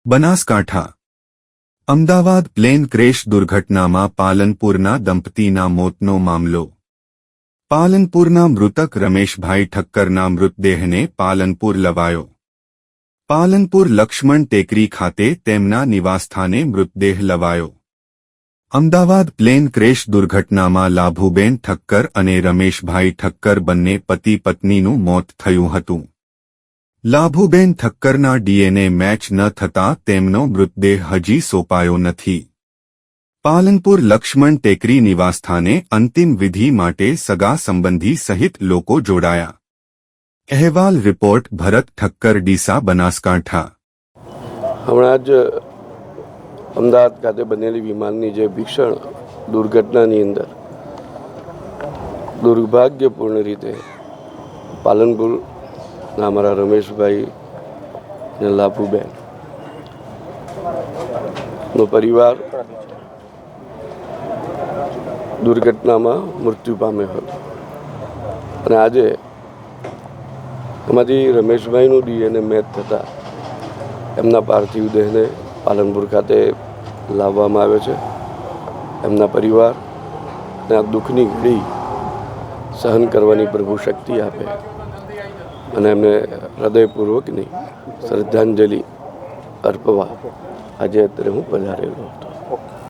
Banaskantha Ahmedabad plane crash દુર્ઘટનામાં પાલનપુરના દંપતીના મોતનો મામલો। પાલનપુરના મૃતક રમેશભાઈ ઠક્કરના મૃતદેહને પાલનપુર લવાયો। પાલનપુર લક્ષ્મણ ટેકરી ખાતે તેમના નિવાસસ્થાને મૃતદેહ લવાયો। અમદાવાદ પ્લેન ક્રેશ દુર્ઘટનામાં લાભુબેન ઠક્કર અને રમેશભાઈ ઠક્કર બંને પતિ પત્નીનું મોત થયું હતું। લાભુબેન ઠક્કરના ડીએનએ મેચ ન થતાં તેમનો મૃતદેહ હજી સોંપાયો નથી। પાલનપુર લક્ષ્મણ ટેકરી નિવાસસ્થાને અંતિમ વિધિ માટે સગા સંબંધી સહિત લોકો જોડાયા। અહેવાલ રિપોર્ટ ભરત ઠક્કર ડીસા બનાસકાંઠા। હમણાં જ અમદાવાદ ખાતે બનેલી વિમાનની જે ભીષણ દુર્ઘટનાની અંદર દુર્ભાગ્યપૂર્ણ રીતે પાલનપુરના અમારા રમેશભાઈ અને લાભુબેન નો પરિવાર દુર્ઘટનામાં મૃત્યુ પામ્યો હતો અને આજે એમાંથી રમેશભાઈનું ડીએનએ મેચ થતાં એમના પાર્થિવ દેહને પાલનપુર ખાતે લાવવામાં આવ્યો છે। એમના પરિવારને આ દુઃખની ઘડી સહન કરવાની પ્રભુ શક્તિ આપે અને એમને હૃદયપૂર્વકની શ્રદ્ધાંજલિ અર્પવા આજે અત્યારે હું પધારેલો હતો।